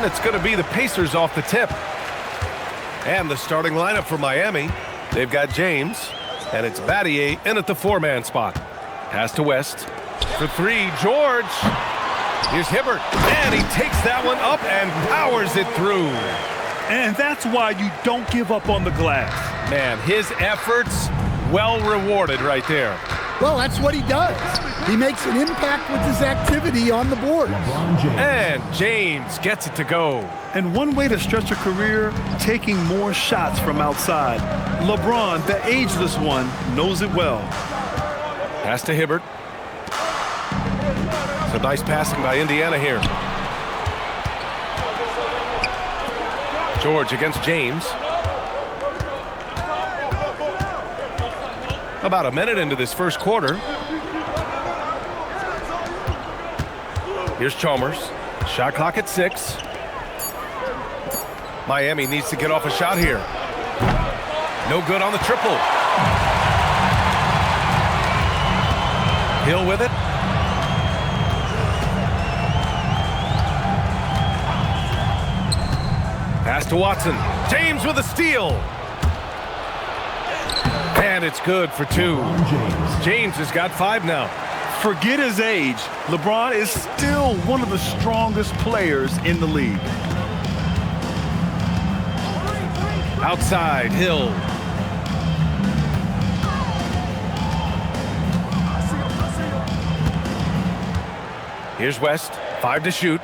and it's going to be the Pacers off the tip. And the starting lineup for Miami. They've got James, and it's Battier in at the four-man spot. Pass to West. For three, George. Here's Hibbert, and he takes that one up and powers it through. And that's why you don't give up on the glass. Man, his efforts well rewarded right there. Well, that's what he does. He makes an impact with his activity on the board. And James gets it to go. And one way to stretch a career, taking more shots from outside. LeBron, the ageless one, knows it well. Pass to Hibbert. So nice passing by Indiana here. George against James. About a minute into this first quarter. Here's Chalmers. Shot clock at 6. Miami needs to get off a shot here. No good on the triple. Hill with it. Pass to Watson. James with a steal. And it's good for 2. James has got 5 now. Forget his age. LeBron is still one of the strongest players in the league. Outside, Hill. Here's West. 5 to shoot.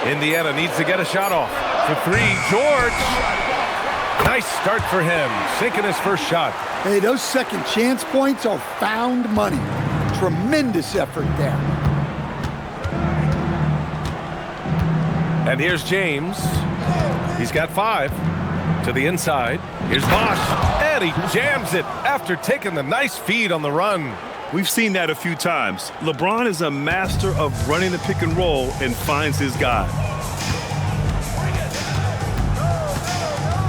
Indiana needs to get a shot off. For 3, George. Nice start for him, sinking his first shot. Hey, those second chance points are found money. Tremendous effort there. And here's James. He's got 5 to the inside. Here's Bosch, and he jams it after taking the nice feed on the run. We've seen that a few times. LeBron is a master of running the pick and roll and finds his guy.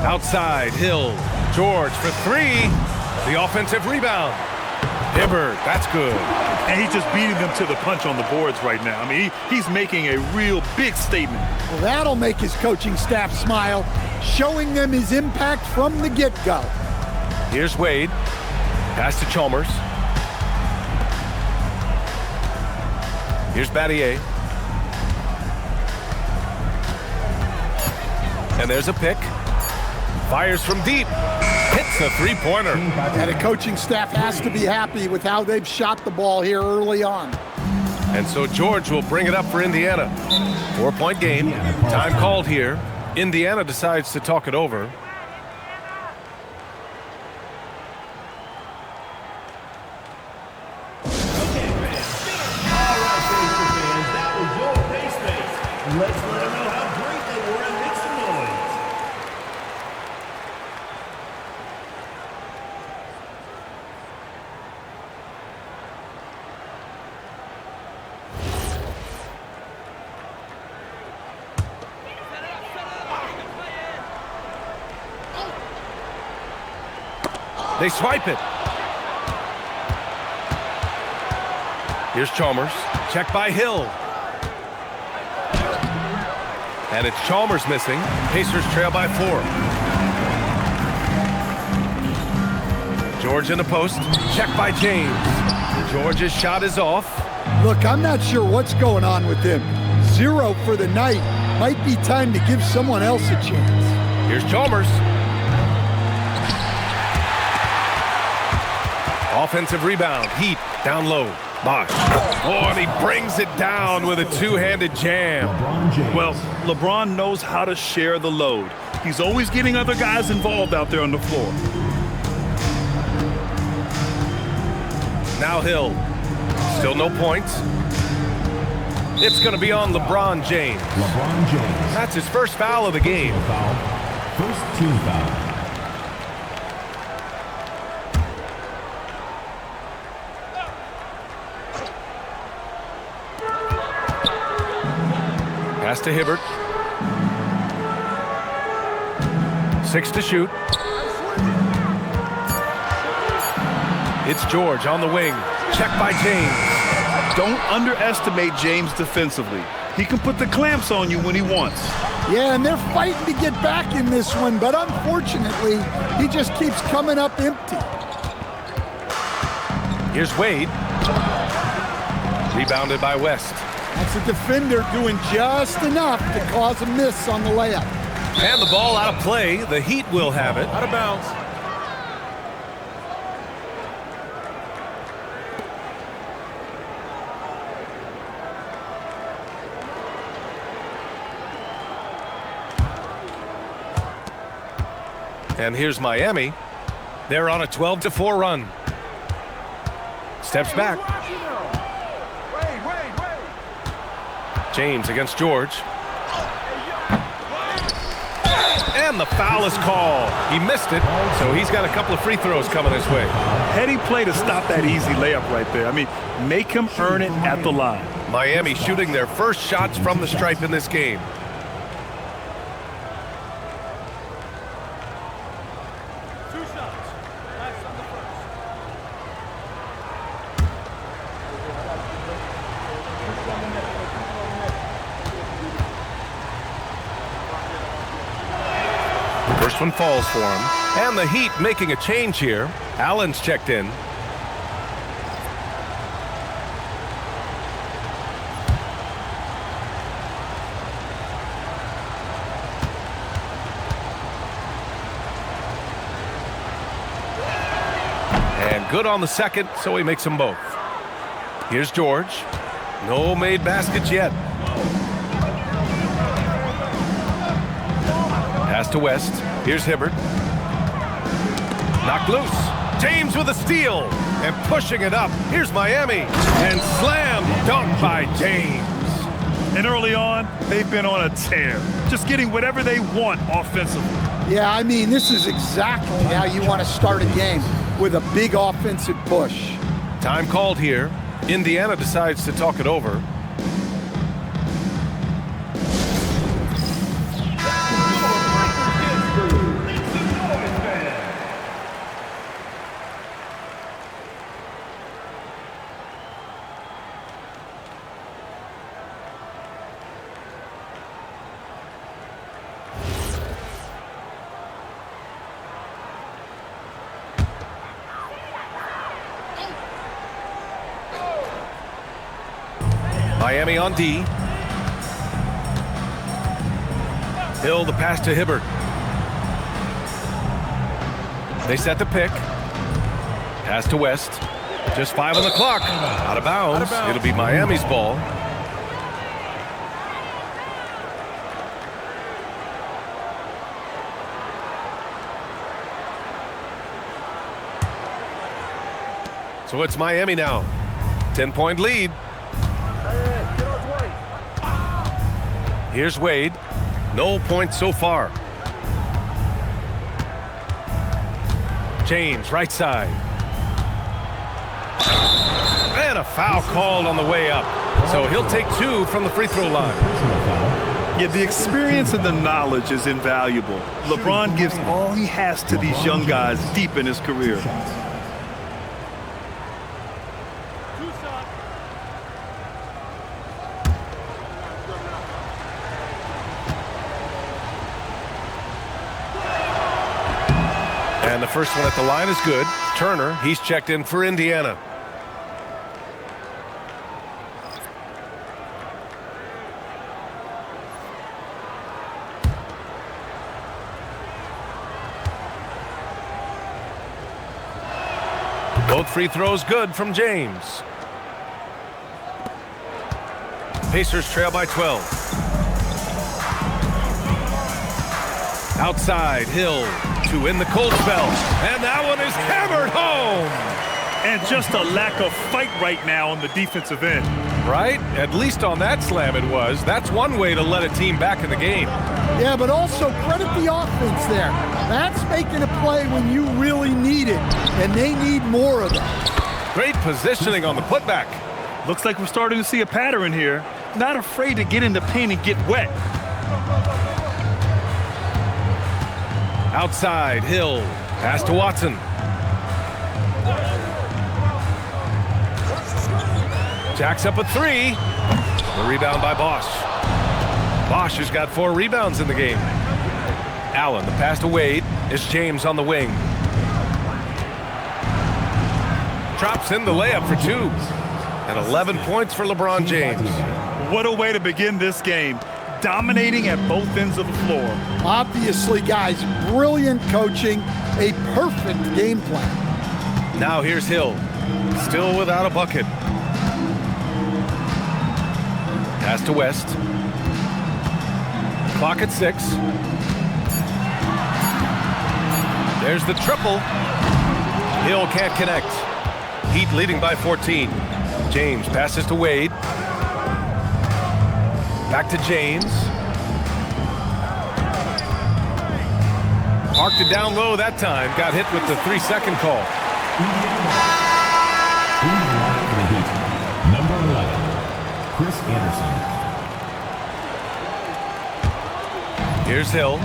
Outside, Hill. George for 3. The offensive rebound. Hibbert, that's good. And he's just beating them to the punch on the boards right now. I mean, he's making a real big statement. Well, that'll make his coaching staff smile, showing them his impact from the get-go. Here's Wade. Pass to Chalmers. Here's Battier. And there's a pick. Fires from deep. Hits a three-pointer. And the coaching staff has to be happy with how they've shot the ball here early on. And so George will bring it up for Indiana. 4-point game. Time called here. Indiana decides to talk it over. Let's let them know how great they were and make some noise. They swipe it. Here's Chalmers. Check by Hill. And it's Chalmers missing. Pacers trail by 4. George in the post. Check by James. George's shot is off. Look, I'm not sure what's going on with him. 0 for the night. Might be time to give someone else a chance. Here's Chalmers. Offensive rebound. Heat down low. Bosch. Oh, and he brings it down with a two-handed jam. Well, LeBron knows how to share the load. He's always getting other guys involved out there on the floor. Now Hill. Still no points. It's going to be on LeBron James. LeBron James. That's his first foul of the game. First team foul. Pass to Hibbert. 6 to shoot. It's George on the wing. Check by James. Don't underestimate James defensively. He can put the clamps on you when he wants. Yeah, and they're fighting to get back in this one, but unfortunately, he just keeps coming up empty. Here's Wade. Rebounded by West. That's a defender doing just enough to cause a miss on the layup. And the ball out of play. The Heat will have it. Out of bounds. And here's Miami. They're on a 12-4 run. Steps back. James against George. And the foul is called. He missed it, so he's got a couple of free throws coming his way. Heady play to stop that easy layup right there. I mean, make him earn it at the line. Miami shooting their first shots from the stripe in this game. First one falls for him. And the Heat making a change here. Allen's checked in. And good on the second, so he makes them both. Here's George. No made baskets yet. Pass to West. Here's Hibbert. Knocked loose. James with a steal. And pushing it up. Here's Miami. And slam dunk by James. And early on, they've been on a tear. Just getting whatever they want offensively. Yeah, I mean, this is exactly how you want to start a game, with a big offensive push. Time called here. Indiana decides to talk it over. Miami on D. Hill the pass to Hibbert. They set the pick. Pass to West. Just 5 on the clock. Out of bounds. It'll be Miami's ball. So it's Miami now. 10-point lead. Here's Wade. No points so far. James, right side. And a foul called on the way up. So he'll take 2 from the free throw line. Yeah, the experience and the knowledge is invaluable. LeBron gives all he has to these young guys deep in his career. And the first one at the line is good. Turner, he's checked in for Indiana. Both free throws good from James. Pacers trail by 12. Outside, Hill to win the cold spell. And that one is hammered home. And just a lack of fight right now on the defensive end. Right? At least on that slam it was. That's one way to let a team back in the game. Yeah, but also credit the offense there. That's making a play when you really need it, and they need more of that. Great positioning on the putback. Looks like we're starting to see a pattern here. Not afraid to get in the paint and get wet. Outside, Hill. Pass to Watson. Jacks up a 3. The rebound by Bosch. Bosch has got 4 rebounds in the game. Allen, the pass to Wade. It's James on the wing. Drops in the layup for 2. And 11 points for LeBron James. What a way to begin this game. Dominating at both ends of the floor. Obviously, guys, brilliant coaching, a perfect game plan. Now here's Hill. Still without a bucket. Pass to West. Clock at 6. There's the triple. Hill can't connect. Heat leading by 14. James passes to Wade. Back to James. Parked it down low that time. Got hit with the 3-second call. Number 11, Chris Anderson. Here's Hill.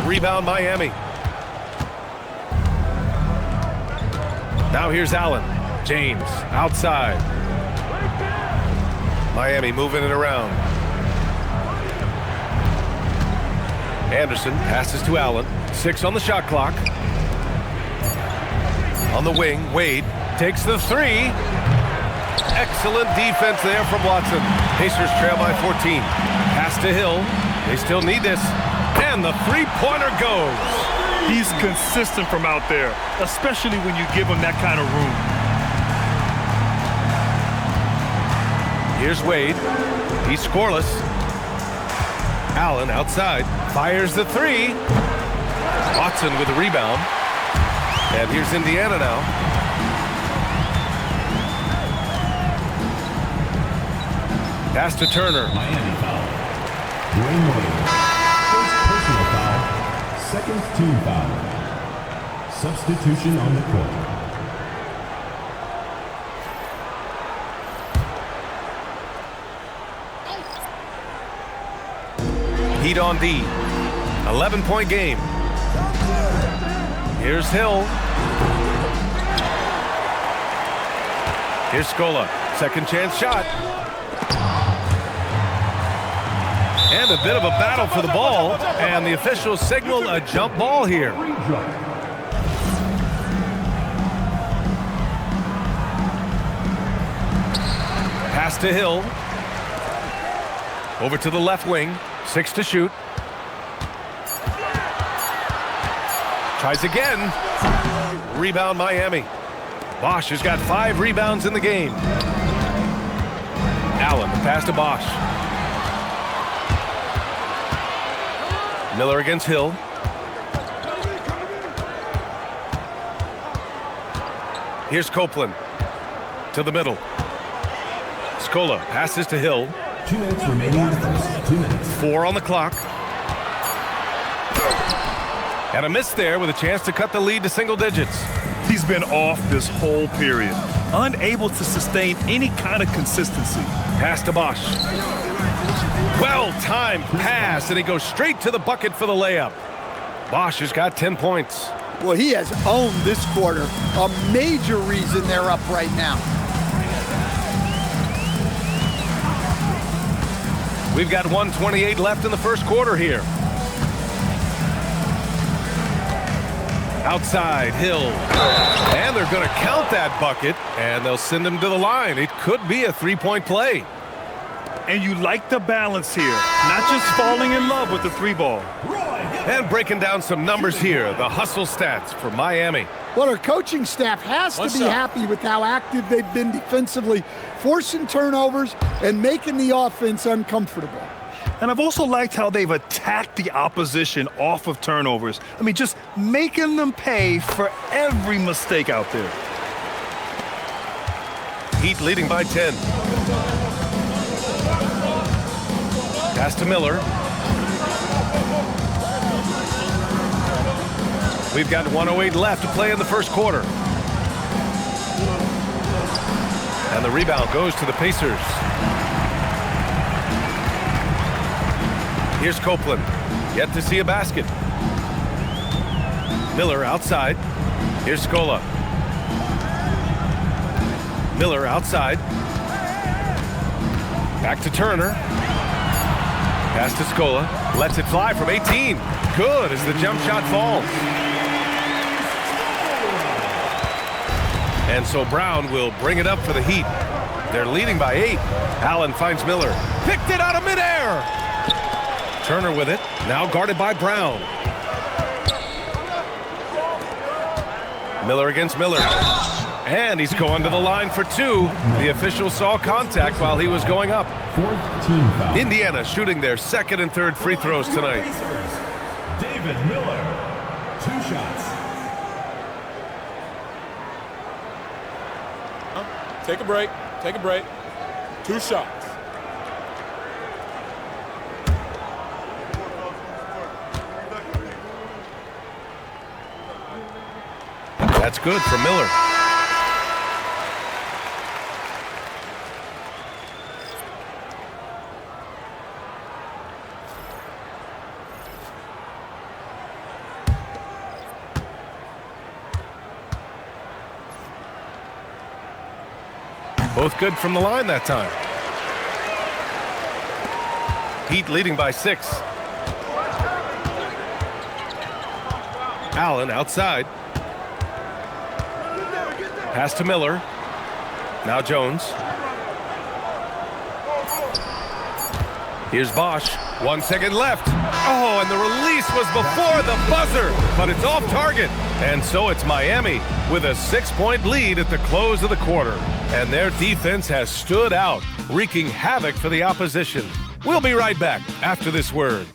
Rebound Miami. Now here's Allen. James outside. Miami moving it around. Anderson passes to Allen. 6 on the shot clock. On the wing, Wade takes the 3. Excellent defense there from Watson. Pacers trail by 14. Pass to Hill. They still need this. And the 3-pointer goes. He's consistent from out there, especially when you give him that kind of room. Here's Wade. He's scoreless. Allen outside. Fires the 3. Watson with a rebound. And here's Indiana now. Pass to Turner. Miami foul. Dwayne Wade. First personal foul. Second team foul. Substitution on the court. Heat on D. 11-point game. Here's Hill. Here's Scola. Second chance shot. And a bit of a battle for the ball. And the officials signal a jump ball here. Pass to Hill. Over to the left wing. 6 to shoot. Tries again. Rebound Miami. Bosch has got 5 rebounds in the game. Allen, the pass to Bosch. Miller against Hill. Here's Copeland. To the middle. Scola passes to Hill. 2 minutes remaining in the first. 2 minutes. 4 on the clock. And a miss there with a chance to cut the lead to single digits. He's been off this whole period, unable to sustain any kind of consistency. Pass to Bosch. Well-timed pass, and he goes straight to the bucket for the layup. Bosch has got 10 points. Well, he has owned this quarter. A major reason they're up right now. We've got 1:28 left in the first quarter here. Outside, Hill. And they're going to count that bucket, and they'll send him to the line. It could be a 3-point play. And you like the balance here, not just falling in love with the 3-ball. And breaking down some numbers here, the hustle stats for Miami. Well, our coaching staff has to be happy with how active they've been defensively, forcing turnovers and making the offense uncomfortable. And I've also liked how they've attacked the opposition off of turnovers. I mean, just making them pay for every mistake out there. Heat leading by 10. Pass to Miller. We've got 1:08 left to play in the first quarter. And the rebound goes to the Pacers. Here's Copeland. Yet to see a basket. Miller outside. Here's Scola. Miller outside. Back to Turner. Pass to Scola. Lets it fly from 18. Good as the jump shot falls. And so Brown will bring it up for the Heat. They're leading by 8. Allen finds Miller. Picked it out of midair. Turner with it. Now guarded by Brown. Miller against Miller. And he's going to the line for 2. The official saw contact while he was going up. Fourth team foul. Indiana shooting their second and third free throws tonight. David Miller, 2 shots. Take a break. Take a break. 2 shots. That's good for Miller. Both good from the line that time. Heat leading by 6. Allen outside. Pass to Miller. Now Jones. Here's Bosch. 1 second left. Oh, and the release was before the buzzer, but it's off target. And so it's Miami with a 6-point lead at the close of the quarter. And their defense has stood out, wreaking havoc for the opposition. We'll be right back after this word.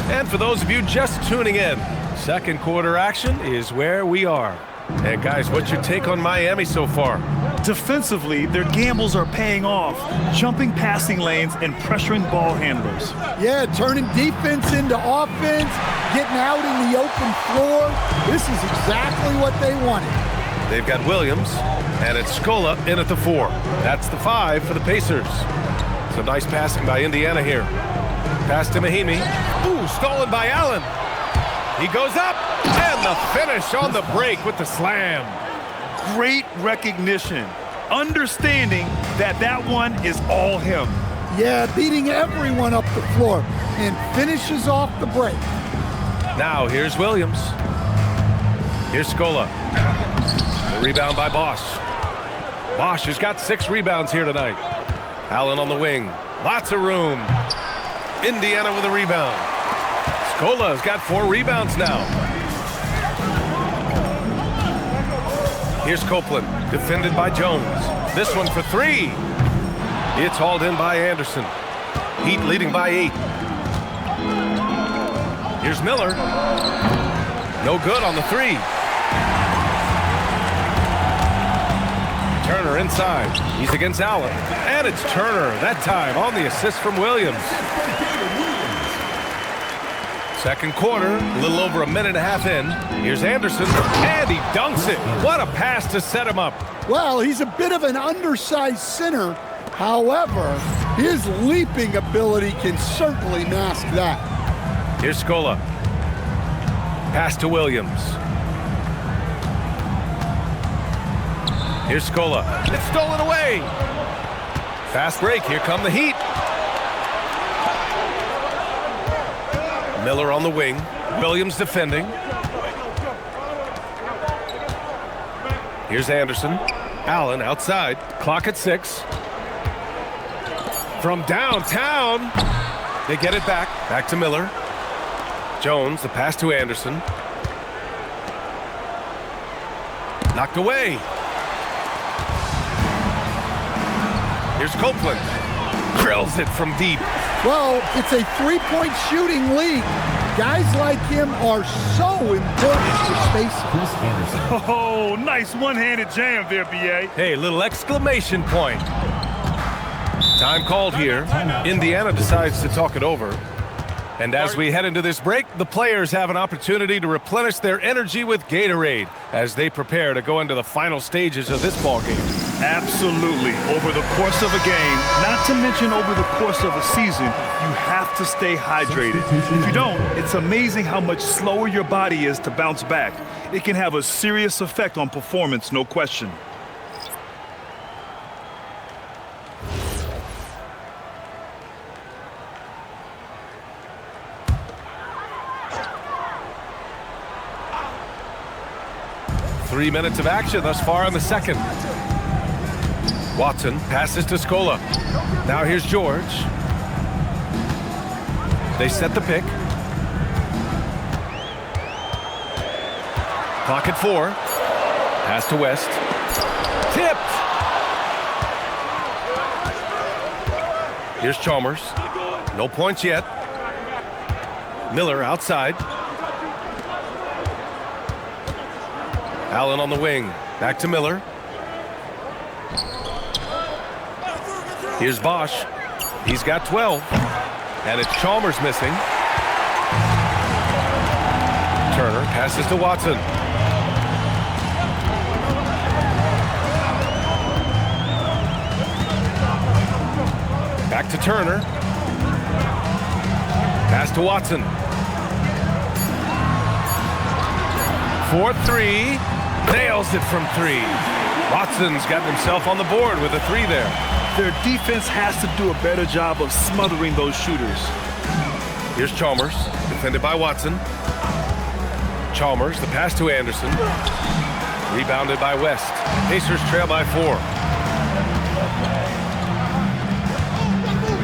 And for those of you just tuning in, second quarter action is where we are. And guys, what's your take on Miami so far? Defensively, their gambles are paying off, jumping passing lanes and pressuring ball handlers. Yeah, turning defense into offense, getting out in the open floor. This is exactly what they wanted. They've got Williams, and it's Scola in at the 4. That's the 5 for the Pacers. Some nice passing by Indiana here. Pass to Mahimi. Ooh, stolen by Allen. He goes up, and the finish on the break with the slam. Great recognition, understanding that that one is all him. Yeah, beating everyone up the floor and finishes off the break. Now here's Williams. Here's Scola. The rebound by Bosch. Bosch has got 6 rebounds here tonight. Allen on the wing. Lots of room. Indiana with a rebound. Scola's got 4 rebounds now. Here's Copeland, defended by Jones. This one for 3. It's hauled in by Anderson. Heat leading by 8. Here's Miller. No good on the 3. Turner inside. He's against Allen. And it's Turner, that time on the assist from Williams. Second quarter, a little over a minute and a half in. Here's Anderson, and he dunks it. What a pass to set him up. Well, he's a bit of an undersized center. However, his leaping ability can certainly mask that. Here's Scola. Pass to Williams. Here's Scola. It's stolen away. Fast break. Here come the Heat. Miller on the wing. Williams defending. Here's Anderson. Allen outside. Clock at 6. From downtown. They get it back. Back to Miller. Jones, the pass to Anderson. Knocked away. Here's Copeland. Drills it from deep. Well, it's a 3-point shooting league. Guys like him are so important for spacing. Chris Anderson. Oh, nice one-handed jam there, B.A. Hey, little exclamation point. Time called here. Indiana decides to talk it over. And as we head into this break, the players have an opportunity to replenish their energy with Gatorade as they prepare to go into the final stages of this ball game. Absolutely. Over the course of a game, not to mention over the course of a season, you have to stay hydrated. If you don't, it's amazing how much slower your body is to bounce back. It can have a serious effect on performance, no question. Three minutes of action thus far in the second. Watson passes to Scola. Now here's George. They set the pick. Clock at 4. Pass to West. Tipped. Here's Chalmers. No points yet. Miller outside. Allen on the wing. Back to Miller. Here's Bosch. He's got 12. And it's Chalmers missing. Turner passes to Watson. Back to Turner. Pass to Watson. 4-3. Nails it from 3. Watson's got himself on the board with a 3 there. Their defense has to do a better job of smothering those shooters. Here's Chalmers, defended by Watson. Chalmers, the pass to Anderson. Rebounded by West. Pacers trail by 4.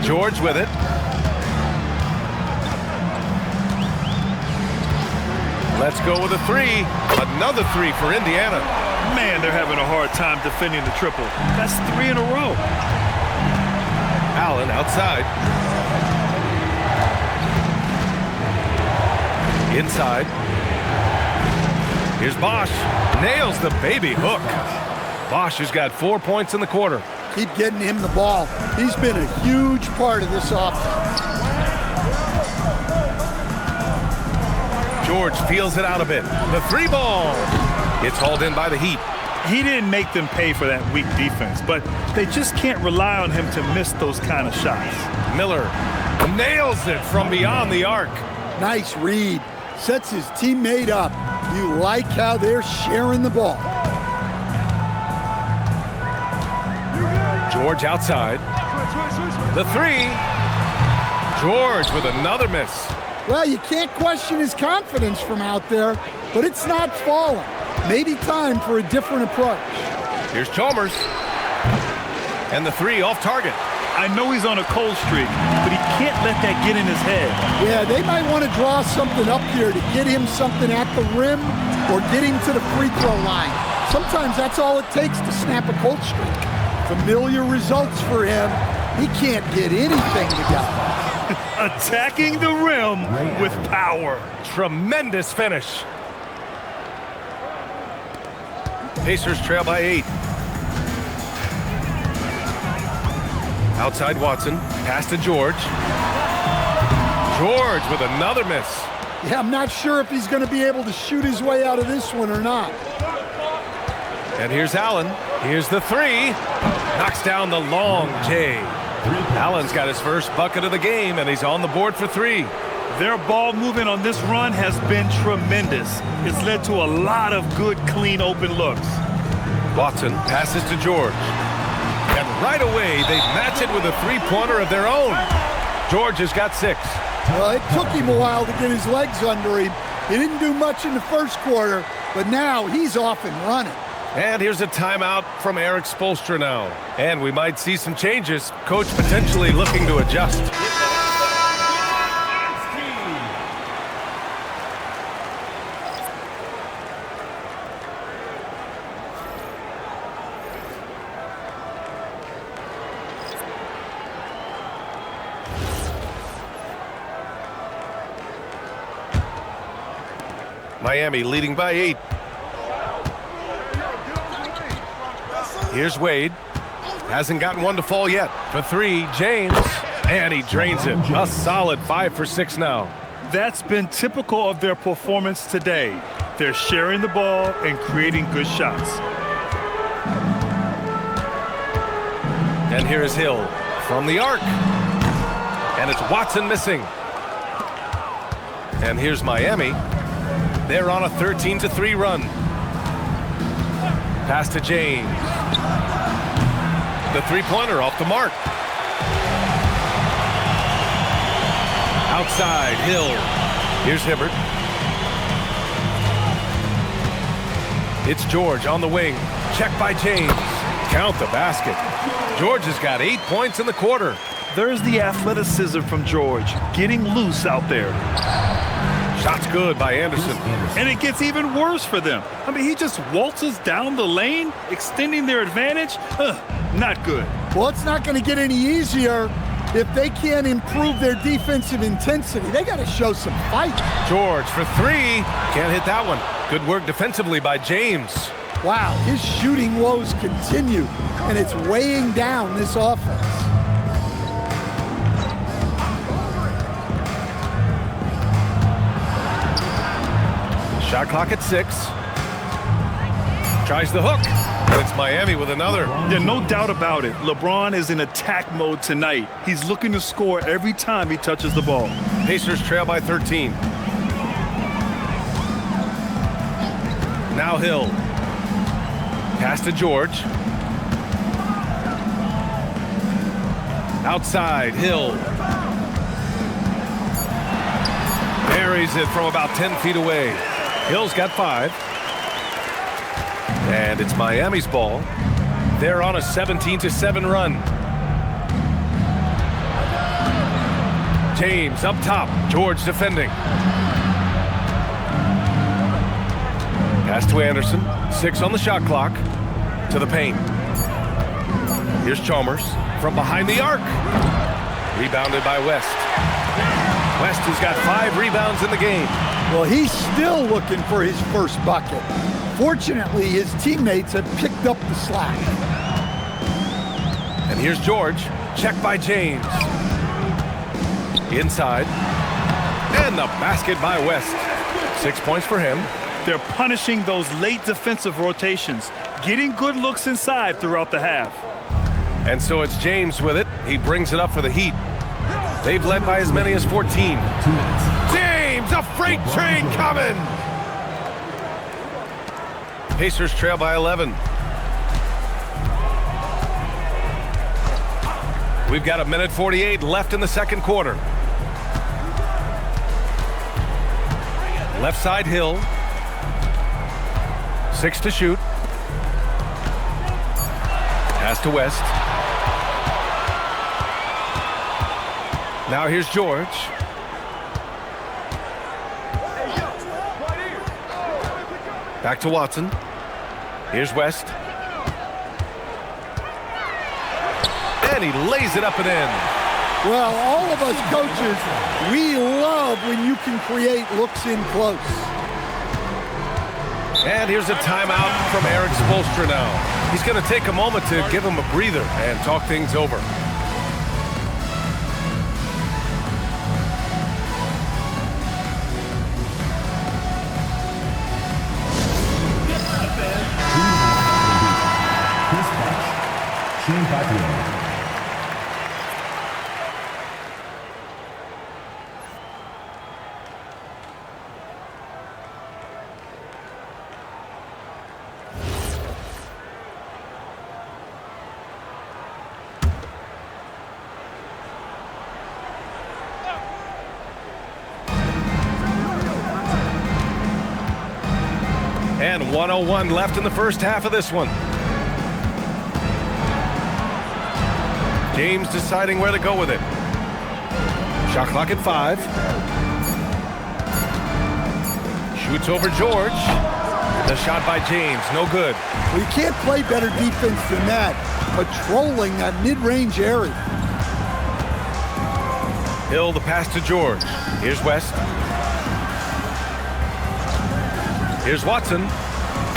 George with it. Let's go with a 3. Another 3 for Indiana. Man, they're having a hard time defending the triple. That's 3 in a row. Allen outside. Inside. Here's Bosch. Nails the baby hook. Bosch has got 4 points in the quarter. Keep getting him the ball. He's been a huge part of this offense. George feels it out a bit. The 3 ball. It's hauled in by the Heat. He didn't make them pay for that weak defense, but they just can't rely on him to miss those kind of shots. Miller nails it from beyond the arc. Nice read. Sets his teammate up. You like how they're sharing the ball. George outside. The 3. George with another miss. Well, you can't question his confidence from out there, but it's not falling. Maybe time for a different approach. Here's Chalmers. And the 3 off target. I know he's on a cold streak, but he can't let that get in his head. Yeah, they might want to draw something up here to get him something at the rim or get him to the free throw line. Sometimes that's all it takes to snap a cold streak. Familiar results for him. He can't get anything together. Attacking the rim with power. Tremendous finish. Pacers trail by 8. Outside Watson. Pass to George. George with another miss. Yeah, I'm not sure if he's going to be able to shoot his way out of this one or not. And here's Allen. Here's the 3. Knocks down the long J. Allen's got his first bucket of the game, and he's on the board for 3. Their ball movement on this run has been tremendous. It's led to a lot of good, clean, open looks. Watson passes to George. And right away, they match it with a 3-pointer of their own. George has got 6. Well, it took him a while to get his legs under him. He didn't do much in the first quarter, but now he's off and running. And here's a timeout from Eric Spoelstra now. And we might see some changes. Coach potentially looking to adjust. Miami leading by 8. Here's Wade. Hasn't gotten one to fall yet. For 3, James. And he drains it. A solid 5 for 6 now. That's been typical of their performance today. They're sharing the ball and creating good shots. And here's Hill from the arc. And it's Watson missing. And here's Miami. They're on a 13-3 run. Pass to James. The three-pointer off the mark. Outside, Hill. Here's Hibbert. It's George on the wing. Check by James. Count the basket. George has got 8 points in the quarter. There's the athleticism from George, getting loose out there. Shot's good by Anderson. And it gets even worse for them. I mean, he just waltzes down the lane, extending their advantage. Not good. Well, it's not going to get any easier if they can't improve their defensive intensity. They got to show some fight. George for 3. Can't hit that one. Good work defensively by James. Wow, his shooting woes continue, and it's weighing down this offense. Shot clock at 6. Tries the hook. And it's Miami with another. Yeah, no doubt about it. LeBron is in attack mode tonight. He's looking to score every time he touches the ball. Pacers trail by 13. Now Hill. Pass to George. Outside, Hill. Buries it from about 10 feet away. Hill's got 5. And it's Miami's ball. They're on a 17-7 run. James up top. George defending. Pass to Anderson. 6 on the shot clock. To the paint. Here's Chalmers from behind the arc. Rebounded by West. West has got 5 rebounds in the game. Well, he's still looking for his first bucket. Fortunately, his teammates have picked up the slack. And here's George. Check by James. Inside. And the basket by West. 6 points for him. They're punishing those late defensive rotations, getting good looks inside throughout the half. And so it's James with it. He brings it up for the Heat. They've led by as many as 14. James, a freight train coming! Pacers trail by 11. We've got 1:48 left in the second quarter. Left side, Hill. 6 to shoot. Pass to West. Now here's George. Back to Watson. Here's West. And he lays it up and in. Well, all of us coaches, we love when you can create looks in close. And here's a timeout from Eric Spoelstra now. He's going to take a moment to give him a breather and talk things over. And 1:01 left in the first half of this one. James deciding where to go with it. Shot clock at 5. Shoots over George. The shot by James, no good. Well, you can't play better defense than that, patrolling that mid-range area. Hill, the pass to George. Here's West. Here's Watson.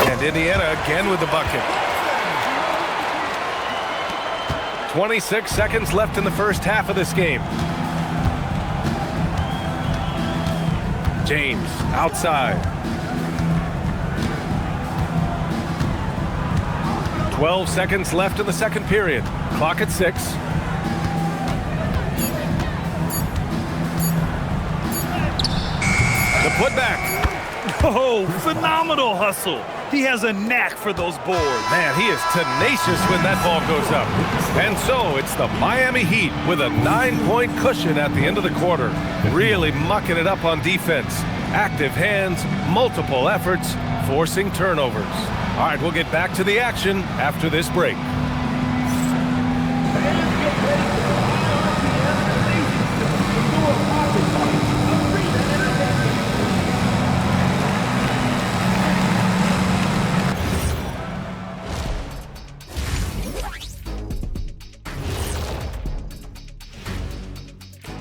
And Indiana again with the bucket. 26 seconds left in the first half of this game. James outside. 12 seconds left in the second period. Clock at 6. The putback. Oh, phenomenal hustle. He has a knack for those boards. Man, he is tenacious when that ball goes up. And so it's the Miami Heat with a 9-point cushion at the end of the quarter. Really mucking it up on defense. Active hands, multiple efforts, forcing turnovers. All right, we'll get back to the action after this break.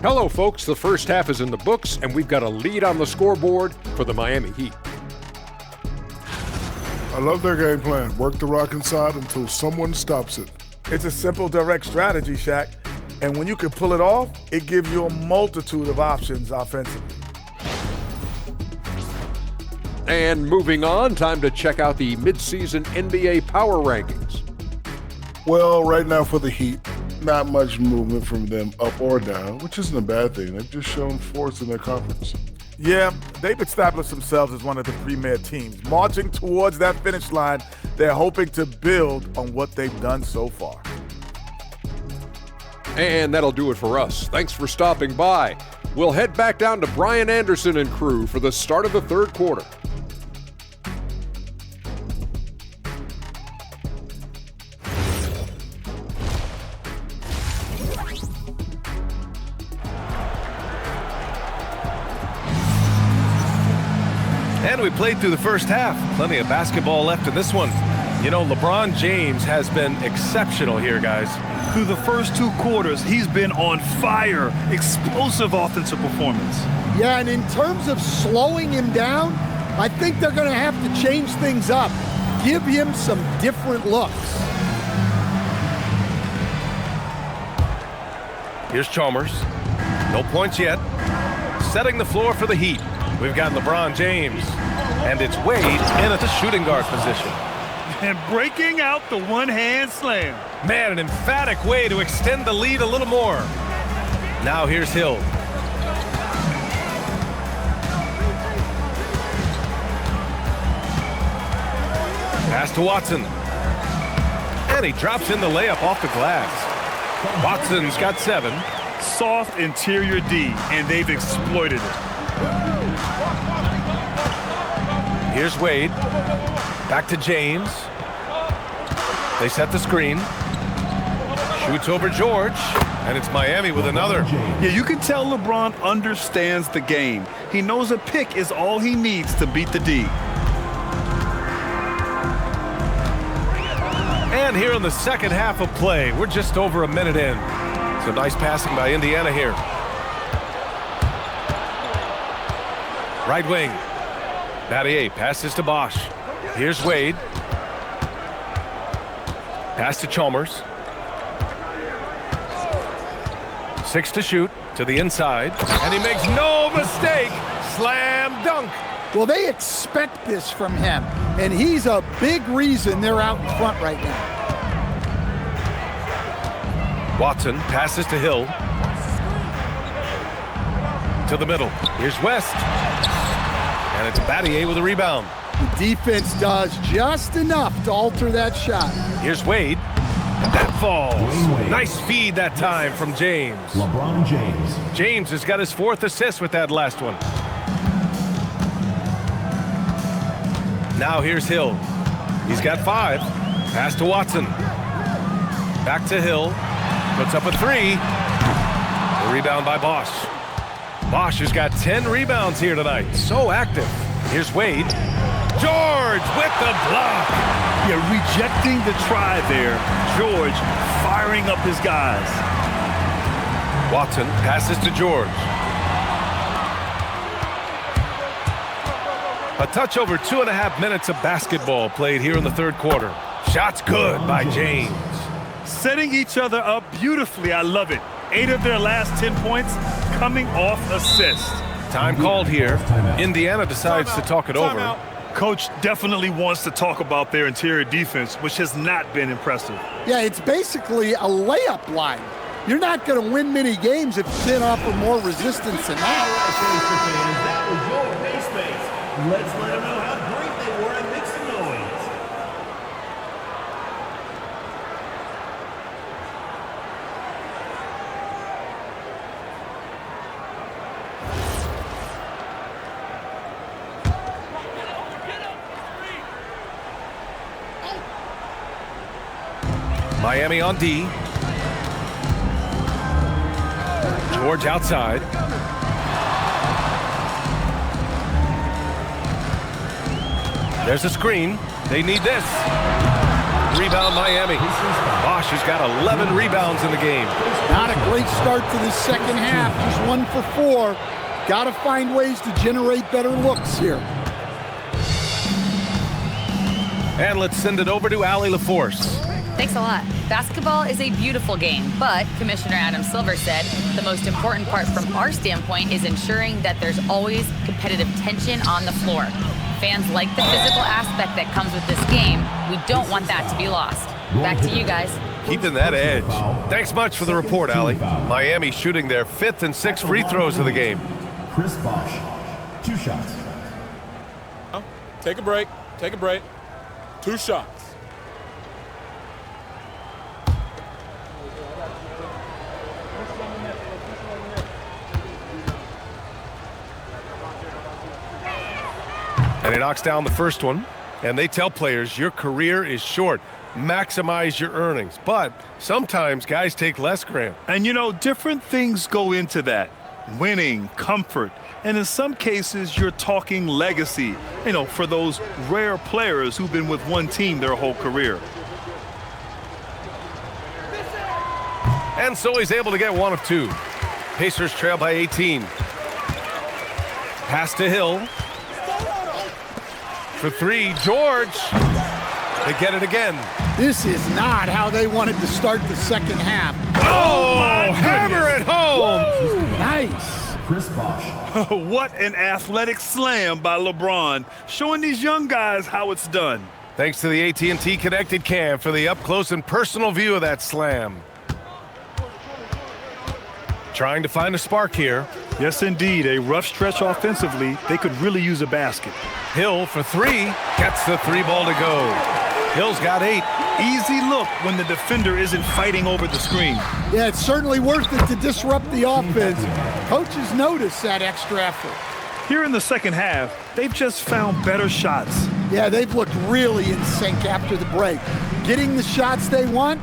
Hello, folks. The first half is in the books, and we've got a lead on the scoreboard for the Miami Heat. I love their game plan. Work the rock inside until someone stops it. It's a simple, direct strategy, Shaq. And when you can pull it off, it gives you a multitude of options offensively. And moving on, time to check out the midseason NBA power rankings. Well, right now for the Heat, not much movement from them up or down, which isn't a bad thing. They've just shown force in their conference. Yeah, they've established themselves as one of the premier teams. Marching towards that finish line, they're hoping to build on what they've done so far. And that'll do it for us. Thanks for stopping by. We'll head back down to Brian Anderson and crew for the start of the third quarter. And we played through the first half. Plenty of basketball left in this one. You know, LeBron James has been exceptional here, guys. Through the first 2 quarters, he's been on fire. Explosive offensive performance. Yeah, and in terms of slowing him down, I think they're going to have to change things up. Give him some different looks. Here's Chalmers. No points yet. Setting the floor for the Heat. We've got LeBron James. And it's Wade in at the shooting guard position. And breaking out the one-hand slam. Man, an emphatic way to extend the lead a little more. Now here's Hill. Pass to Watson. And he drops in the layup off the glass. Watson's got 7. Soft interior D, and they've exploited it. Here's Wade. Back to James. They set the screen. Shoots over George. And it's Miami with another. Yeah, you can tell LeBron understands the game. He knows a pick is all he needs to beat the D. And here in the second half of play, we're just over a minute in. So nice passing by Indiana here. Right wing. Battier passes to Bosch. Here's Wade. Pass to Chalmers. 6 to shoot to the inside. And he makes no mistake. Slam dunk. Well, they expect this from him, and he's a big reason they're out in front right now. Watson passes to Hill. To the middle. Here's West. And it's Battier with a rebound. The defense does just enough to alter that shot. Here's Wade. And that falls. Nice feed that time from James. LeBron James. James has got his 4th assist with that last one. Now here's Hill. He's got 5. Pass to Watson. Back to Hill. Puts up a 3. The rebound by Bosch. Bosch has got 10 rebounds here tonight. So active. Here's Wade. George with the block. Yeah, rejecting the try there. George firing up his guys. Watson passes to George. A touch over 2.5 minutes of basketball played here in the third quarter. Shots good by James. setting each other up beautifully. I love it. 8 of their last 10 points coming off assists. Time called here. Indiana decides to talk it over. Coach definitely wants to talk about their interior defense, which has not been impressive. Yeah, it's basically a layup line. You're not going to win many games if you can't offer more resistance than that. That was your base space. Let's let them know how great they were and make some noise. Miami on D. George outside. There's a screen. They need this. Rebound Miami. Bosch has got 11 rebounds in the game. Not a great start to the second half. He's 1 for 4. Got to find ways to generate better looks here. And let's send it over to Allie LaForce. Thanks a lot. Basketball is a beautiful game, but Commissioner Adam Silver said the most important part from our standpoint is ensuring that there's always competitive tension on the floor. Fans like the physical aspect that comes with this game. We don't want that to be lost. Back to you guys. Keeping that edge. Thanks much for the report, Allie. Miami shooting their 5th and 6th free throws of the game. Chris Bosch, 2 shots. Take a break. Take a break. 2 shots. And he knocks down the first one. And they tell players, your career is short. Maximize your earnings. But sometimes guys take less, Graham. And you know, different things go into that. Winning, comfort, and in some cases, you're talking legacy, you know, for those rare players who've been with one team their whole career. And so he's able to get 1 of 2. Pacers trail by 18. Pass to Hill. For 3, George. They get it again. This is not how they wanted to start the second half. Oh, hammer it home. Woo, nice. Chris Bosch. What an athletic slam by LeBron, showing these young guys how it's done. Thanks to the AT&T Connected Cam for the up-close and personal view of that slam. Trying to find a spark here. Yes, indeed. A rough stretch offensively. They could really use a basket. Hill for 3. Gets the 3 ball to go. Hill's got 8. Easy look when the defender isn't fighting over the screen. Yeah, it's certainly worth it to disrupt the offense. Coaches notice that extra effort. Here in the second half, they've just found better shots. Yeah, they've looked really in sync after the break. Getting the shots they want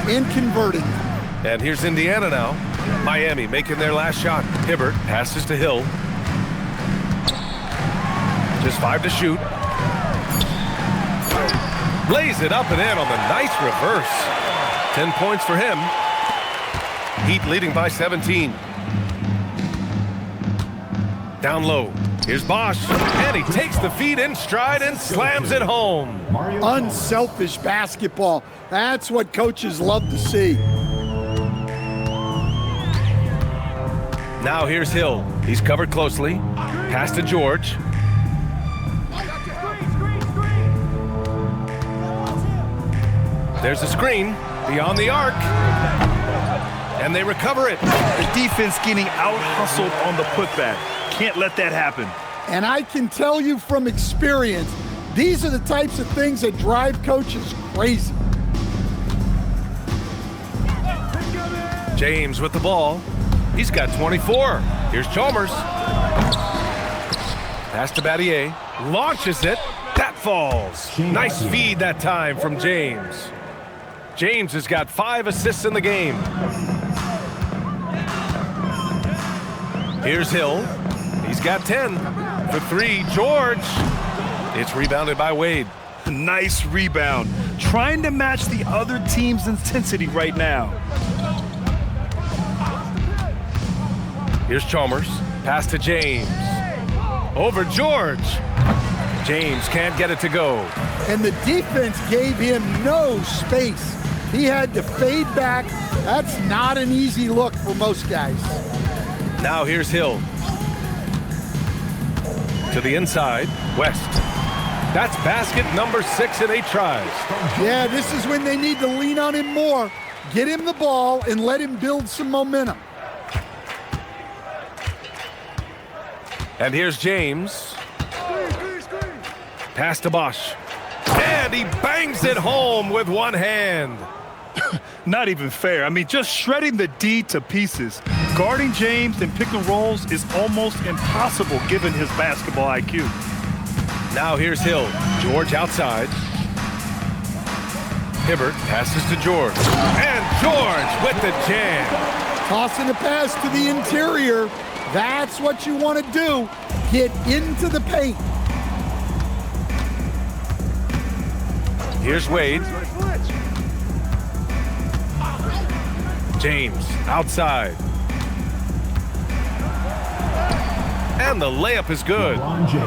and converting them. And here's Indiana now. Miami making their last shot. Hibbert passes to Hill. Just 5 to shoot. Lays it up and in on the nice reverse. 10 points for him. Heat leading by 17. Down low. Here's Bosch. And he takes the feed in stride and slams it home. Unselfish basketball. That's what coaches love to see. Now here's Hill. He's covered closely. Pass to George. There's a screen beyond the arc. And they recover it. The defense getting out-hustled on the putback. Can't let that happen. And I can tell you from experience, these are the types of things that drive coaches crazy. James with the ball. He's got 24. Here's Chalmers. Pass to Battier. Launches it. That falls. Nice feed that time from James. James has got 5 assists in the game. Here's Hill. He's got 10. For 3, George. It's rebounded by Wade. Nice rebound. Trying to match the other team's intensity right now. Here's Chalmers. Pass to James. Over George. James can't get it to go. And the defense gave him no space. He had to fade back. That's not an easy look for most guys. Now here's Hill. To the inside, West. That's basket number 6 in 8 tries. Yeah, this is when they need to lean on him more. Get him the ball and let him build some momentum. And here's James. Pass to Bosch. And he bangs it home with one hand. Not even fair. I mean, just shredding the D to pieces. Guarding James in pick and rolls is almost impossible given his basketball IQ. Now here's Hill. George outside. Hibbert passes to George. And George with the jam. Tossing a pass to the interior. That's what you want to do. Get into the paint. Here's Wade. James outside. And the layup is good.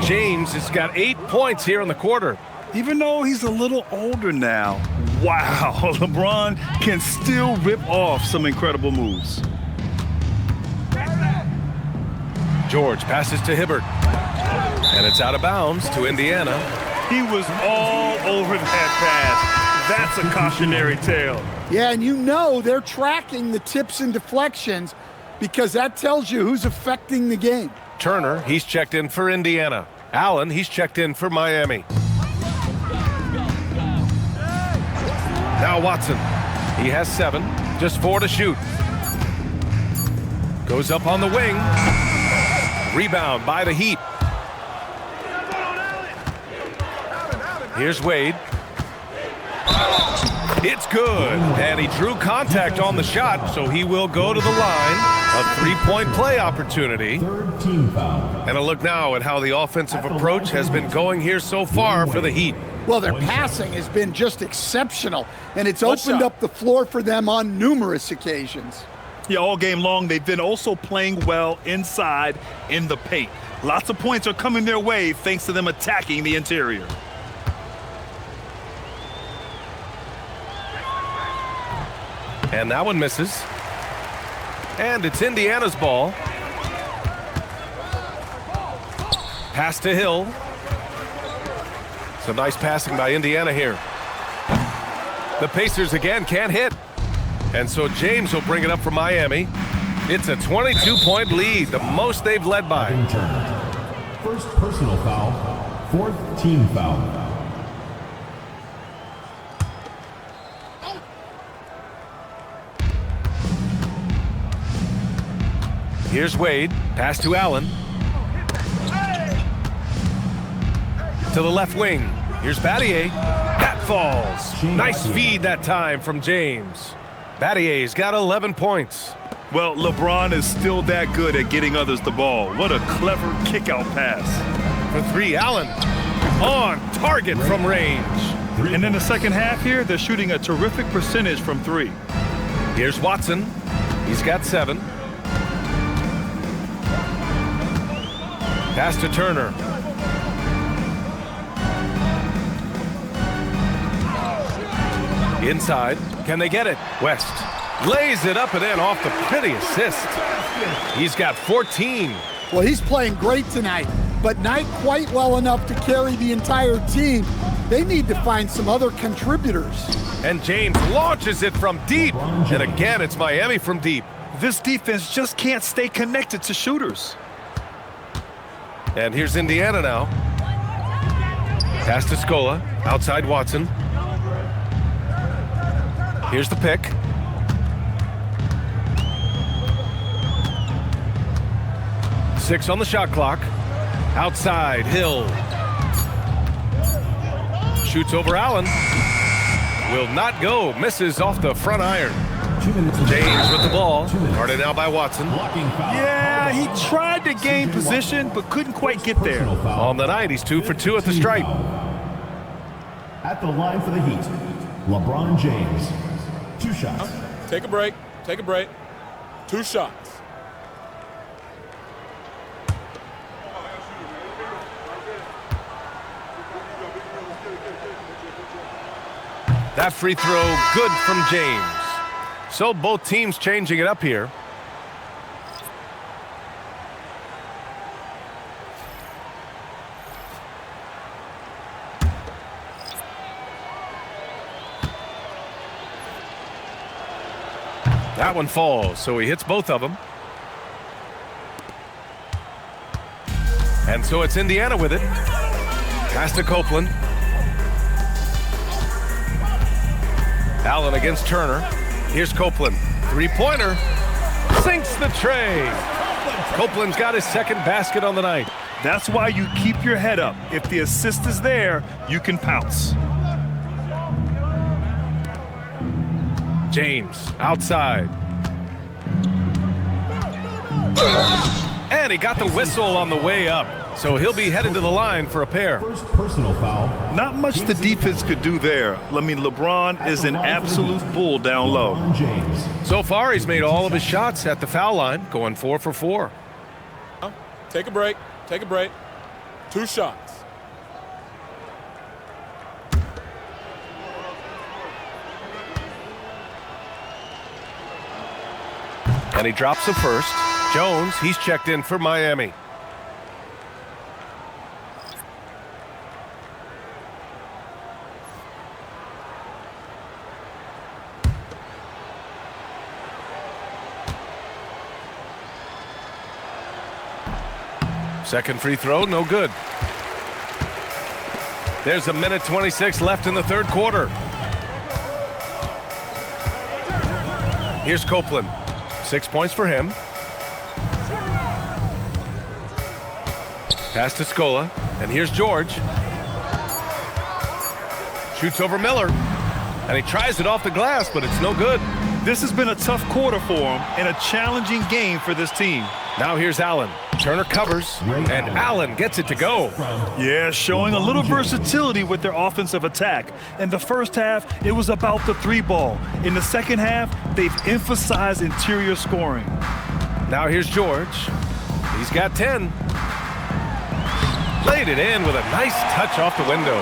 James has got 8 points here in the quarter. Even though he's a little older now, wow, LeBron can still rip off some incredible moves. George passes to Hibbert. And it's out of bounds to Indiana. He was all over that pass. That's a cautionary tale. Yeah, and you know they're tracking the tips and deflections because that tells you who's affecting the game. Turner, he's checked in for Indiana. Allen, he's checked in for Miami. Now Watson. He has 7, just 4 to shoot. Goes up on the wing. Rebound by the Heat. Here's Wade. It's good, and he drew contact on the shot, so he will go to the line. A 3-point play opportunity. Third team foul. And a look now at how the offensive approach has been going here so far for the Heat. Well, their passing has been just exceptional, and it's opened up the floor for them on numerous occasions. Yeah, all game long, they've been also playing well inside in the paint. Lots of points are coming their way thanks to them attacking the interior. And that one misses. And it's Indiana's ball. Pass to Hill. Some nice passing by Indiana here. The Pacers again can't hit. And so James will bring it up for Miami. It's a 22-point lead, the most they've led by. First personal foul, fourth team foul. Here's Wade, pass to Allen. To the left wing, here's Battier. That falls. Nice feed that time from James. Battier's got 11 points. Well, LeBron is still that good at getting others the ball. What a clever kick-out pass. For 3, Allen. On target from range. And in the second half here, they're shooting a terrific percentage from 3. Here's Watson. He's got 7. Pass to Turner. Inside. Can they get it? West lays it up and in off the pretty assist. He's got 14. Well, he's playing great tonight, but not quite well enough to carry the entire team. They need to find some other contributors. And James launches it from deep. And again, it's Miami from deep. This defense just can't stay connected to shooters. And here's Indiana now. Pass to Scola. Outside Watson. Here's the pick. Six on the shot clock. Outside, Hill. Shoots over Allen. Will not go. Misses off the front iron. James with the ball. Guarded now by Watson. Yeah, he tried to gain position, but couldn't quite get there. On the night, he's 2 for 2 at the stripe. At the line for the Heat, LeBron James. 2 shots. Take a break. Take a break. 2 shots. That free throw good from James. So both teams changing it up here. That one falls, so he hits both of them. And so it's Indiana with it. Pass to Copeland. Allen against Turner. Here's Copeland. Three-pointer. Sinks the tray. Copeland's got his second basket on the night. That's why you keep your head up. If the assist is there, you can pounce. James outside. And he got the whistle on the way up. So he'll be headed to the line for a pair. First personal foul. Not much the defense could do there. I mean, LeBron is an absolute bull down low. James. So far, he's made all of his shots at the foul line, going 4 for 4. Take a break. Take a break. 2 shots. And he drops the first. Jones, he's checked in for Miami. Second free throw, no good. There's a minute 26 left in the third quarter. Here's Copeland. 6 points for him. Pass to Scola, and here's George. Shoots over Miller, and he tries it off the glass, but it's no good. This has been a tough quarter for him and a challenging game for this team. Now here's Allen. Turner covers, and Allen gets it to go. Yeah, showing a little versatility with their offensive attack. In the first half, it was about the 3-ball. In the second half, they've emphasized interior scoring. Now here's George. He's got 10. Laid it in with a nice touch off the window.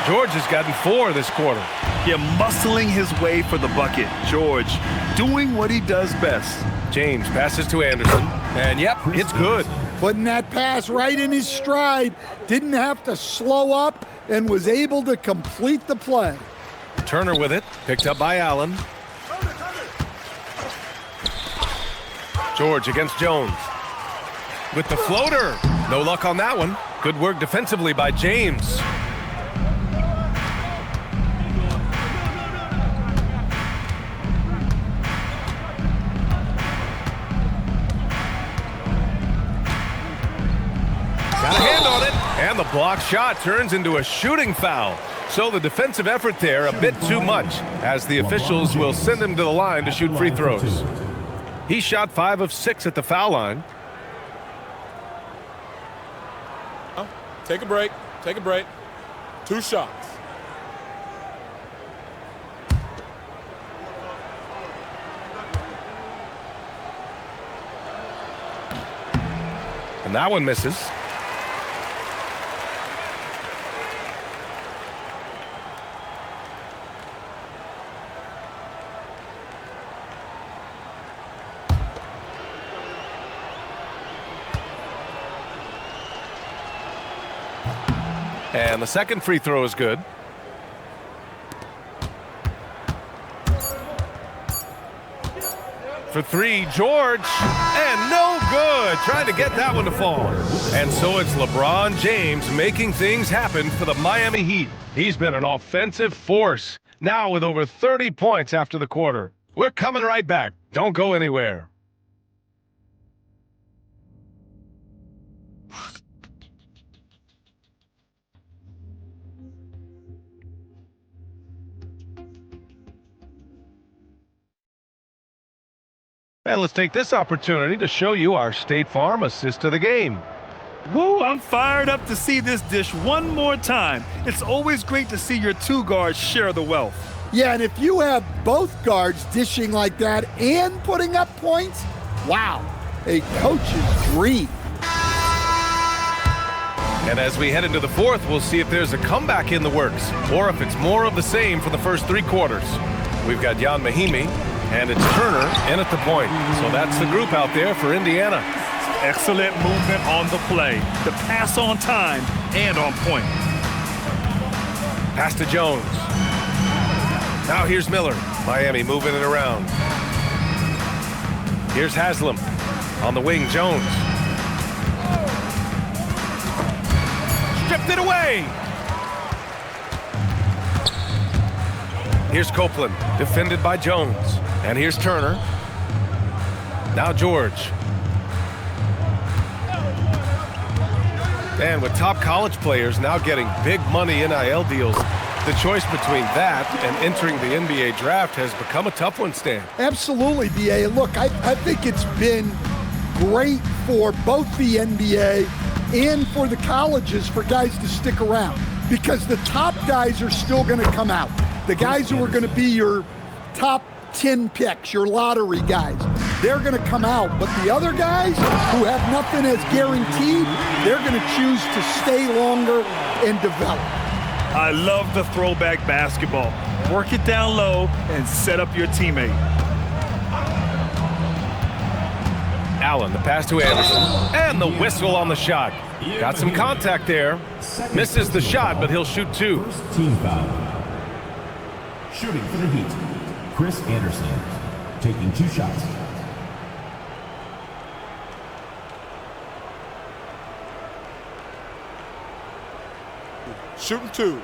George has gotten 4 this quarter. Yeah, muscling his way for the bucket. George doing what he does best. James passes to Anderson, and yep, it's good. Putting that pass right in his stride. Didn't have to slow up and was able to complete the play. Turner with it, picked up by Allen. George against Jones. With the floater. No luck on that one. Good work defensively by James. Got a hand on it, and the block shot turns into a shooting foul. So the defensive effort there a bit too much, as the officials will send him to the line to shoot free throws. He shot 5 of 6 at the foul line. Take a break. Take a break. 2 shots. And that one misses. And the second free throw is good. For 3, George, and no good. Trying to get that one to fall. And so it's LeBron James making things happen for the Miami Heat. He's been an offensive force, now with over 30 points after the quarter. We're coming right back. Don't go anywhere. And let's take this opportunity to show you our State Farm assist to the game. Woo, I'm fired up to see this dish one more time. It's always great to see your 2 guards share the wealth. Yeah, and if you have both guards dishing like that and putting up points, wow, a coach's dream. And as we head into the fourth, we'll see if there's a comeback in the works or if it's more of the same for the first 3 quarters. We've got Jan Mahimi, and it's Turner in at the point. So that's the group out there for Indiana. Excellent movement on the play. The pass on time and on point. Pass to Jones. Now here's Miller. Miami moving it around. Here's Haslam. On the wing, Jones. Stripped it away. Here's Copeland, defended by Jones. And here's Turner. Now George. And with top college players now getting big money NIL deals, the choice between that and entering the NBA draft has become a tough one, Stan. Absolutely, B.A. Look, I think it's been great for both the NBA and for the colleges for guys to stick around because the top guys are still going to come out. The guys who are going to be your top 10 picks, your lottery guys, they're going to come out. But the other guys who have nothing as guaranteed, they're going to choose to stay longer and develop. I love the throwback basketball. Work it down low and set up your teammate. Allen, the pass to Anderson, and the whistle on the shot. Got some contact there. Misses the shot, but he'll shoot 2. First team foul. Shooting for the Heat, Chris Anderson, taking 2 shots. Shooting 2.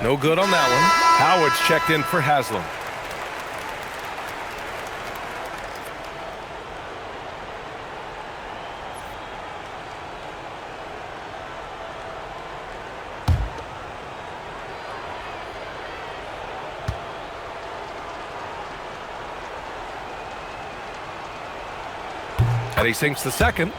No good on that one. Howard's checked in for Haslam. And he sinks the second.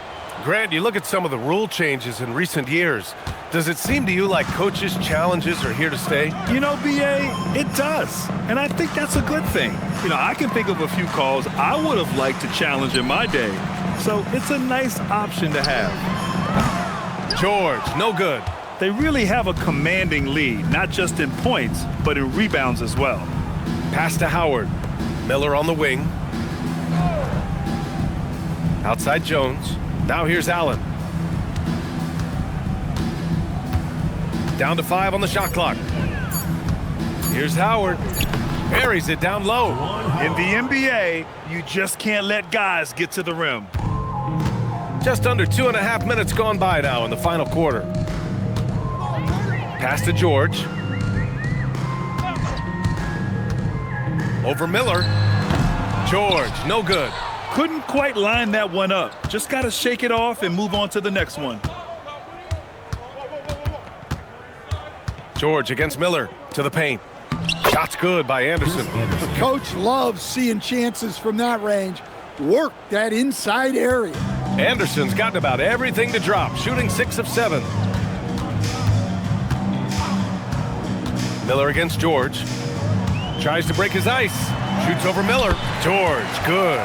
Grant, you look at some of the rule changes in recent years. Does it seem to you like coaches' challenges are here to stay? You know, B.A., it does. And I think that's a good thing. You know, I can think of a few calls I would have liked to challenge in my day. So it's a nice option to have. George, no good. They really have a commanding lead, not just in points, but in rebounds as well. Pass to Howard. Miller on the wing. Outside Jones. Now here's Allen. Down to 5 on the shot clock. Here's Howard. Buries it down low. In the NBA, you just can't let guys get to the rim. Just under 2.5 minutes gone by now in the final quarter. Pass to George. Over Miller. George, no good. Couldn't quite line that one up. Just got to shake it off and move on to the next one. George against Miller to the paint. Shot's good by Anderson. Coach loves seeing chances from that range. Work that inside area. Anderson's gotten about everything to drop, shooting 6 of 7. Miller against George. Tries to break his ice. Shoots over Miller. George, good.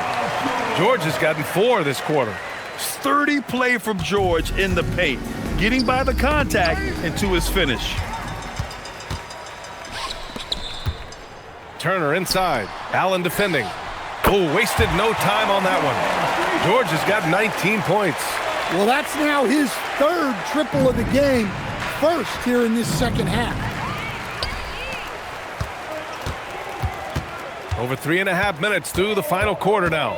George has gotten 4 this quarter. Sturdy play from George in the paint, getting by the contact and to his finish. Turner inside. Allen defending. Oh, wasted no time on that one. George has got 19 points. Well, that's now his 3rd triple of the game. First here in this second half. Over 3.5 minutes through the final quarter now.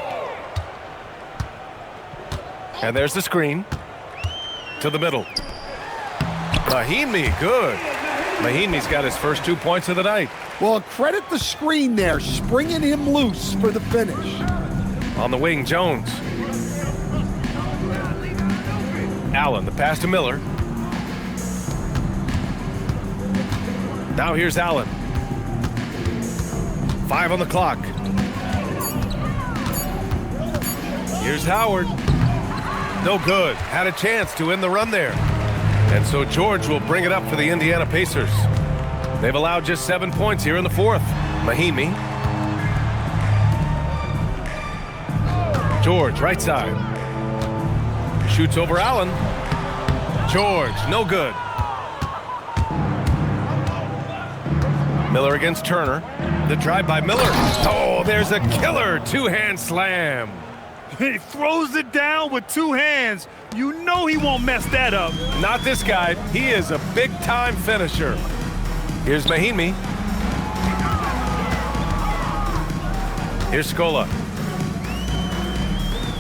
And there's the screen. To the middle. Mahimi, good. Mahimi's got his first 2 points of the night. Well, credit the screen there, springing him loose for the finish. On the wing, Jones. Allen, the pass to Miller. Now here's Allen. 5 on the clock. Here's Howard. No good. Had a chance to end the run there. And so George will bring it up for the Indiana Pacers. They've allowed just 7 points here in the fourth. Mahimi. George, right side. Shoots over Allen. George, no good. Miller against Turner. The drive by Miller. Oh, there's a killer two-hand slam. He throws it down with two hands. You know he won't mess that up. Not this guy. He is a big-time finisher. Here's Mahimi. Here's Scola.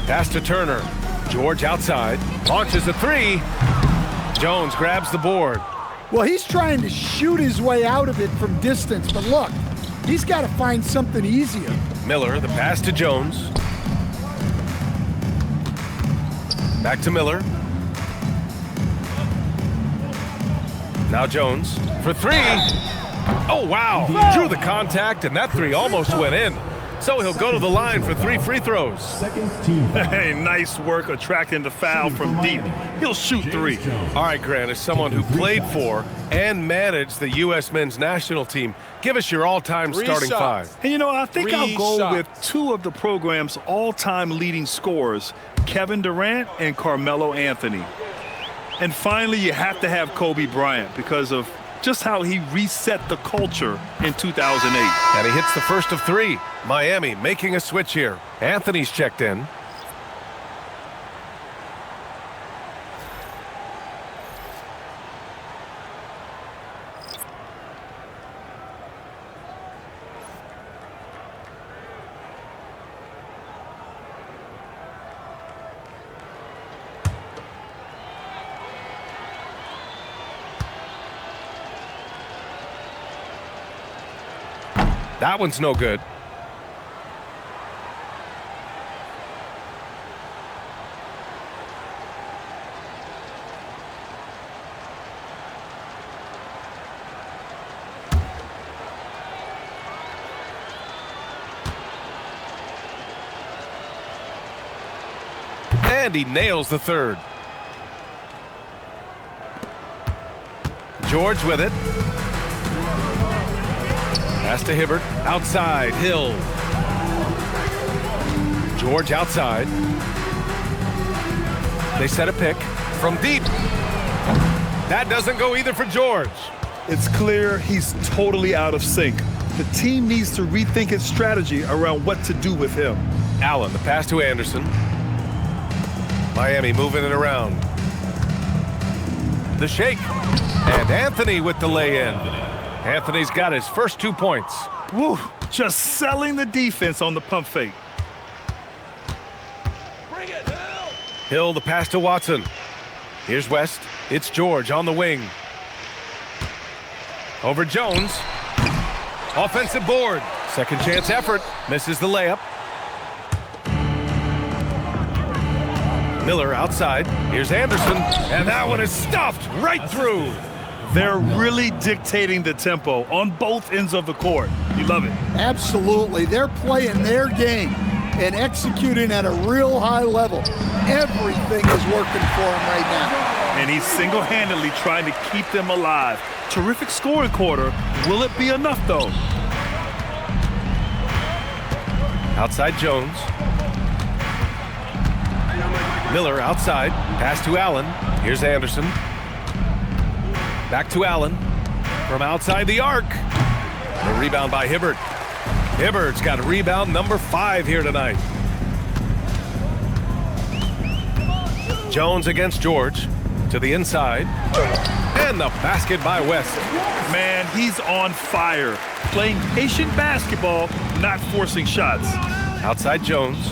Pass to Turner. George outside. Launches a three. Jones grabs the board. Well, he's trying to shoot his way out of it from distance, but look, he's got to find something easier. Miller, the pass to Jones. Back to Miller. Now Jones for three. Oh, wow. Drew the contact, and that three almost went in. So he'll go to the line for 3 free throws. Hey, nice work attracting the foul from deep. He'll shoot 3. All right, Grant, as someone who played for and managed the U.S. men's national team, give us your all-time starting five. And, you know, I think I'll go with 2 of the program's all-time leading scorers, Kevin Durant and Carmelo Anthony. And finally, you have to have Kobe Bryant because of just how he reset the culture in 2008. And he hits the first of 3. Miami making a switch here. Anthony's checked in. That one's no good. And he nails the third. George with it. Pass to Hibbert. Outside. Hill. George outside. They set a pick from deep. That doesn't go either for George. It's clear he's totally out of sync. The team needs to rethink its strategy around what to do with him. Allen, the pass to Anderson. Miami moving it around. The shake. And Anthony with the lay-in. Anthony's got his first 2 points. Woo, just selling the defense on the pump fake. Bring it, Hill! Hill, the pass to Watson. Here's West. It's George on the wing. Over Jones. Offensive board. Second chance effort. Misses the layup. Miller outside. Here's Anderson. And that one is stuffed right through. They're really dictating the tempo on both ends of the court. You love it. Absolutely. They're playing their game and executing at a real high level. Everything is working for him right now. And he's single-handedly trying to keep them alive. Terrific scoring quarter. Will it be enough, though? Outside Jones. Miller outside. Pass to Allen. Here's Anderson. Back to Allen. From outside the arc. The rebound by Hibbert. Hibbert's got rebound number 5 here tonight. Jones against George. To the inside. And the basket by West. Man, he's on fire. Playing patient basketball, not forcing shots. Outside Jones.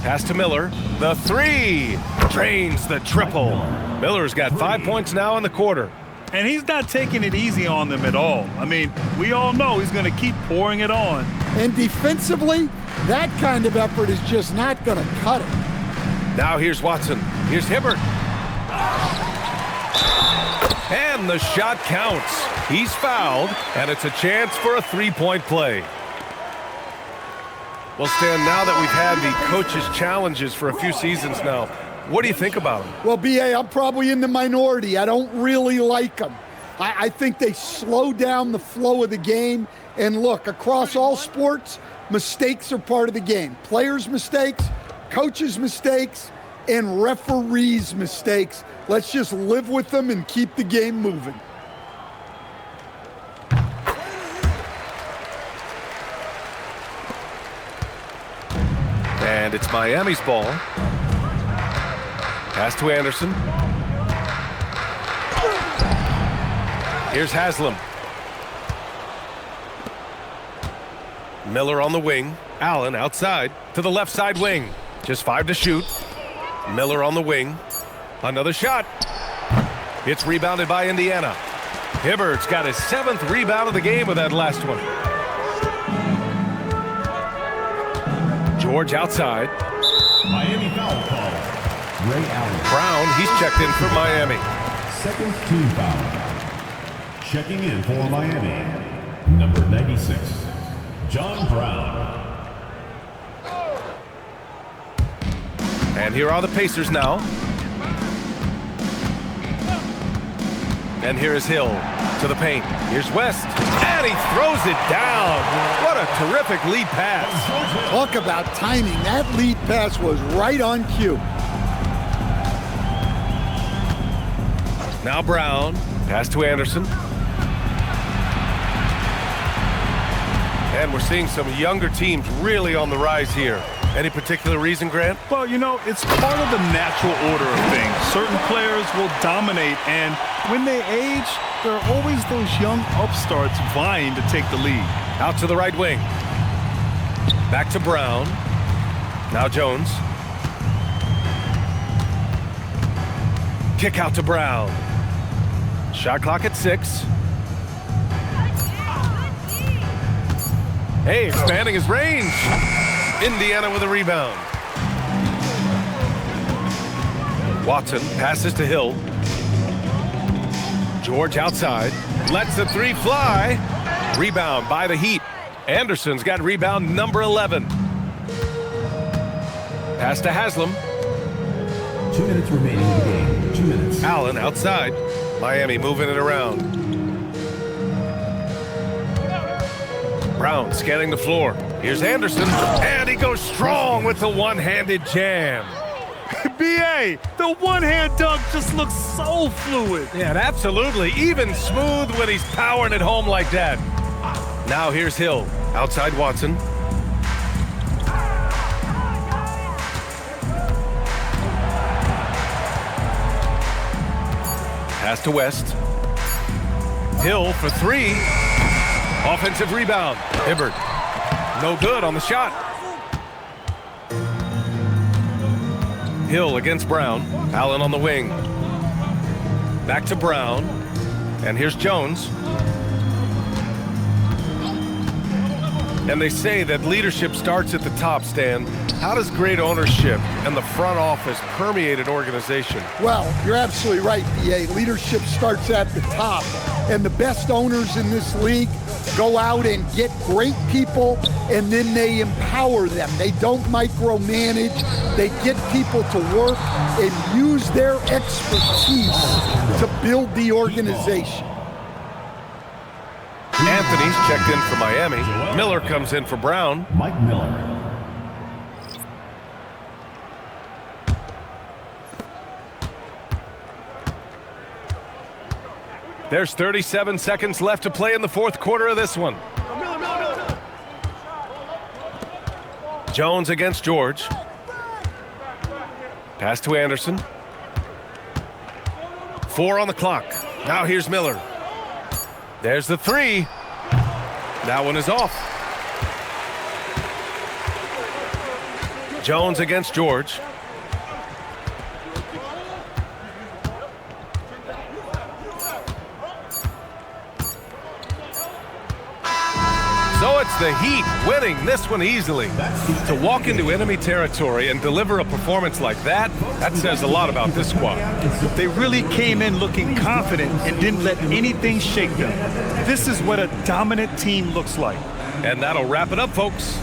Pass to Miller. The 3. Drains the triple. Miller's got 5 points now in the quarter. And he's not taking it easy on them at all. I mean, we all know he's going to keep pouring it on. And defensively, that kind of effort is just not going to cut it. Now here's Watson. Here's Hibbert. And the shot counts. He's fouled, and it's a chance for a 3-point play. Well, Stan, now that we've had the coaches' challenges for a few seasons now, What do you think about them? Well, B.A., I'm probably in the minority. I don't really like them. I think they slow down the flow of the game. And look, across all sports, mistakes are part of the game. Players' mistakes, coaches' mistakes, and referees' mistakes. Let's just live with them and keep the game moving. And it's Miami's ball. Pass to Anderson. Here's Haslam. Miller on the wing. Allen outside to the left side wing. Just 5 to shoot. Miller on the wing. Another shot. It's rebounded by Indiana. Hibbert's got his 7th rebound of the game with that last one. George outside. Miami foul call. Ray Allen. Brown, he's checked in for Miami. Second team foul. Checking in for Miami, number 96, John Brown. And here are the Pacers now. And here is Hill to the paint. Here's West. And he throws it down. What a terrific lead pass. Talk about timing. That lead pass was right on cue. Now Brown. Pass to Anderson. And we're seeing some younger teams really on the rise here. Any particular reason, Grant? Well, you know, it's part of the natural order of things. Certain players will dominate, and when they age, there are always those young upstarts vying to take the lead. Out to the right wing. Back to Brown. Now Jones. Kick out to Brown. Shot clock at 6. Hey, expanding his range. Indiana with a rebound. Watson passes to Hill. George outside. Lets the 3 fly. Rebound by the Heat. Anderson's got rebound number 11. Pass to Haslam. 2 minutes remaining in the game. 2 minutes. Allen outside. Miami moving it around. Brown scanning the floor. Here's Anderson, and he goes strong with the one-handed jam. B.A., the one-hand dunk just looks so fluid. Yeah, absolutely. Even smooth when he's powering it home like that. Now here's Hill. Outside Watson. Pass to West. Hill for 3. Offensive rebound. Hibbert. No good on the shot. Hill against Brown. Allen on the wing. Back to Brown. And here's Jones. And they say that leadership starts at the top, Stan. How does great ownership and the front office permeate an organization? Well, you're absolutely right, B.A. Leadership starts at the top. And the best owners in this league go out and get great people, and then they empower them. They don't micromanage. They get people to work and use their expertise to build the organization. Anthony's checked in for Miami. Miller comes in for Brown. Mike Miller. There's 37 seconds left to play in the 4th quarter of this one. Jones against George. Pass to Anderson. 4 on the clock. Now here's Miller. There's the 3. That one is off. Jones against George. So it's the Heat winning this one easily. To walk into enemy territory and deliver a performance like that, that says a lot about this squad. They really came in looking confident and didn't let anything shake them. This is what a dominant team looks like. And that'll wrap it up, folks.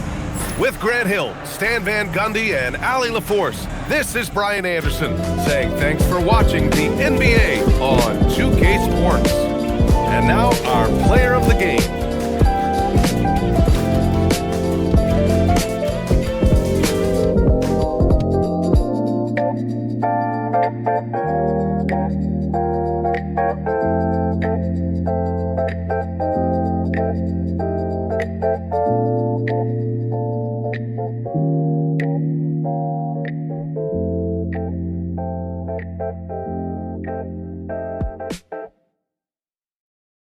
With Grant Hill, Stan Van Gundy, and Allie LaForce, this is Brian Anderson saying thanks for watching the NBA on 2K Sports. And now our player of the game.